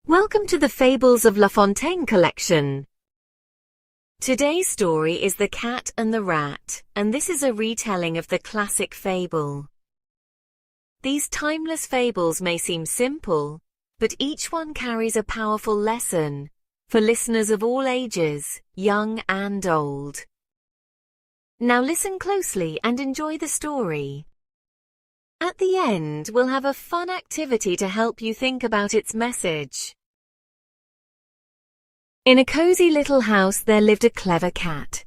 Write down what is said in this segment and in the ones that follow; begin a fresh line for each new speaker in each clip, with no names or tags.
Welcome to the Fables of La Fontaine collection. Today's story is The Cat and the Rat, and this is a retelling of the classic fable. These timeless fables may seem simple, but each one carries a powerful lesson for listeners of all ages, young and old. Now listen closely and enjoy the story. At the end, we'll have a fun activity to help you think about its message. In a cozy little house there lived a clever cat.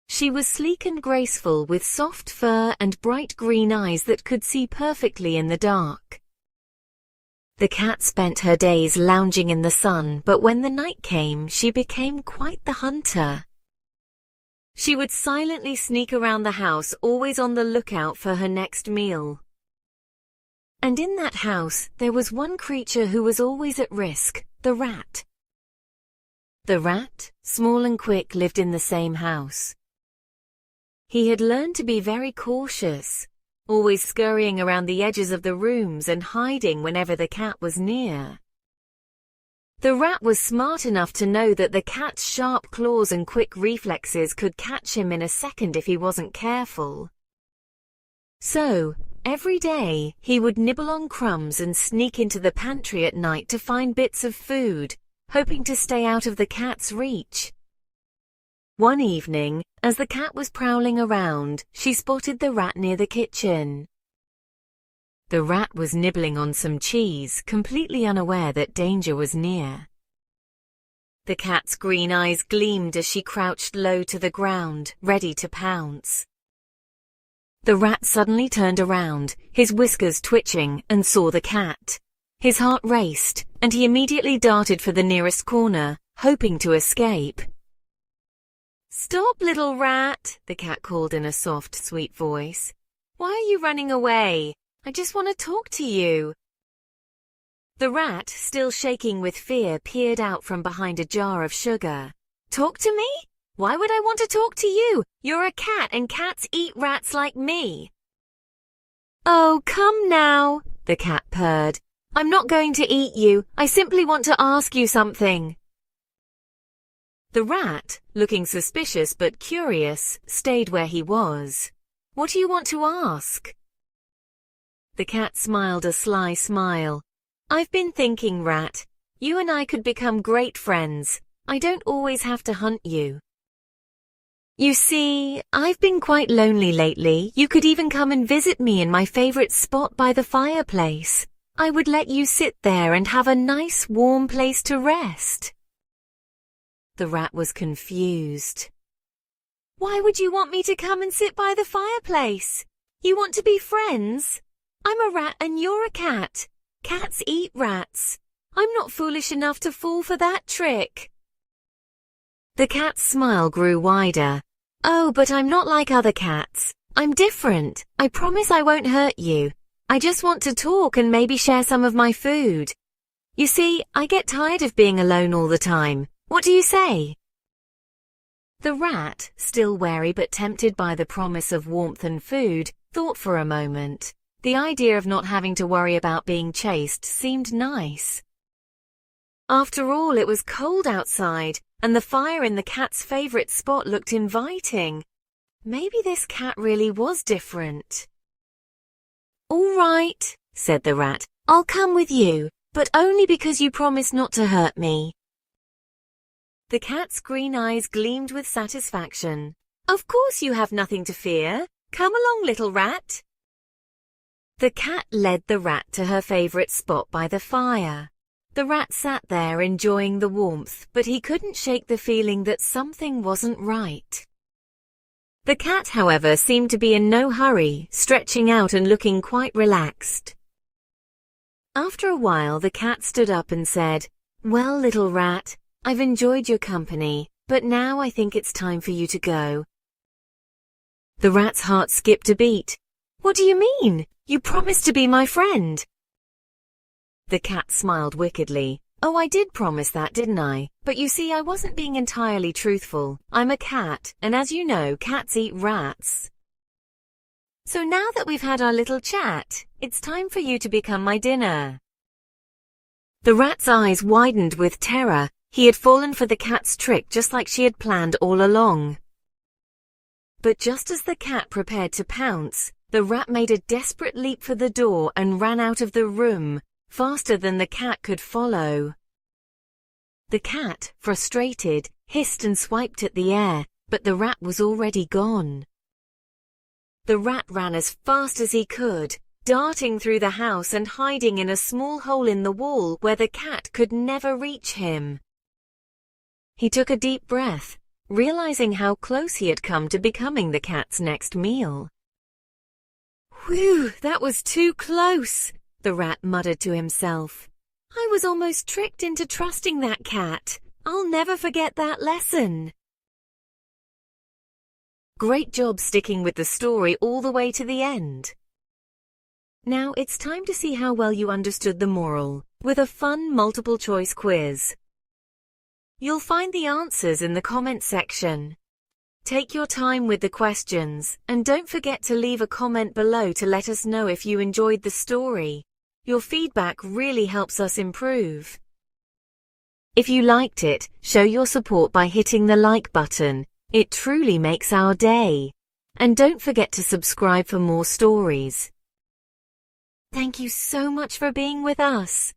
She was sleek and graceful with soft fur and bright green eyes that could see perfectly in the dark. The cat spent her days lounging in the sun, but when the night came, she became quite the hunter. She would silently sneak around the house, always on the lookout for her next meal. And in that house, there was one creature who was always at risk, the rat. The rat, small and quick, lived in the same house. He had learned to be very cautious, always scurrying around the edges of the rooms and hiding whenever the cat was near. The rat was smart enough to know that the cat's sharp claws and quick reflexes could catch him in a second if he wasn't careful. So, every day, he would nibble on crumbs and sneak into the pantry at night to find bits of food, hoping to stay out of the cat's reach. One evening, as the cat was prowling around, she spotted the rat near the kitchen. The rat was nibbling on some cheese, completely unaware that danger was near. The cat's green eyes gleamed as she crouched low to the ground, ready to pounce. The rat suddenly turned around, his whiskers twitching, and saw the cat. His heart raced, and he immediately darted for the nearest corner, hoping to escape. "Stop, little rat," the cat called in a soft, sweet voice. "Why are you running away? I just want to talk to you." The rat, still shaking with fear, peered out from behind a jar of sugar. "Talk to me? Why would I want to talk to you? You're a cat, and cats eat rats like me." "Oh, come now," the cat purred. "I'm not going to eat you. I simply want to ask you something." The rat, looking suspicious but curious, stayed where he was. "What do you want to ask?" The cat smiled a sly smile. "I've been thinking, rat. You and I could become great friends. I don't always have to hunt you. You see, I've been quite lonely lately. You could even come and visit me in my favorite spot by the fireplace. I would let you sit there and have a nice warm place to rest." The rat was confused. "Why would you want me to come and sit by the fireplace? You want to be friends? I'm a rat and you're a cat. Cats eat rats. I'm not foolish enough to fall for that trick." The cat's smile grew wider. "Oh, but I'm not like other cats. I'm different. I promise I won't hurt you. I just want to talk and maybe share some of my food. You see, I get tired of being alone all the time. What do you say?" The rat, still wary but tempted by the promise of warmth and food, thought for a moment. The idea of not having to worry about being chased seemed nice. After all, it was cold outside, and the fire in the cat's favorite spot looked inviting. Maybe this cat really was different. "All right," said the rat. "I'll come with you, but only because you promise not to hurt me." The cat's green eyes gleamed with satisfaction. "Of course you have nothing to fear. Come along, little rat." The cat led the rat to her favorite spot by the fire. The rat sat there enjoying the warmth, but he couldn't shake the feeling that something wasn't right. The cat, however, seemed to be in no hurry, stretching out and looking quite relaxed. After a while, the cat stood up and said, "Well, little rat, I've enjoyed your company, but now I think it's time for you to go." The rat's heart skipped a beat. "What do you mean? You promised to be my friend." The cat smiled wickedly. "Oh, I did promise that, didn't I? But you see, I wasn't being entirely truthful. I'm a cat, and as you know, cats eat rats. So now that we've had our little chat, it's time for you to become my dinner." The rat's eyes widened with terror. He had fallen for the cat's trick just like she had planned all along. But just as the cat prepared to pounce, the rat made a desperate leap for the door and ran out of the room, faster than the cat could follow. The cat, frustrated, hissed and swiped at the air, but the rat was already gone. The rat ran as fast as he could, darting through the house and hiding in a small hole in the wall where the cat could never reach him. He took a deep breath, realizing how close he had come to becoming the cat's next meal. "Whew, that was too close," the rat muttered to himself. "I was almost tricked into trusting that cat. I'll never forget that lesson." Great job sticking with the story all the way to the end. Now it's time to see how well you understood the moral, with a fun multiple-choice quiz. You'll find the answers in the comment section. Take your time with the questions, and don't forget to leave a comment below to let us know if you enjoyed the story. Your feedback really helps us improve. If you liked it, show your support by hitting the like button. It truly makes our day. And don't forget to subscribe for more stories. Thank you so much for being with us.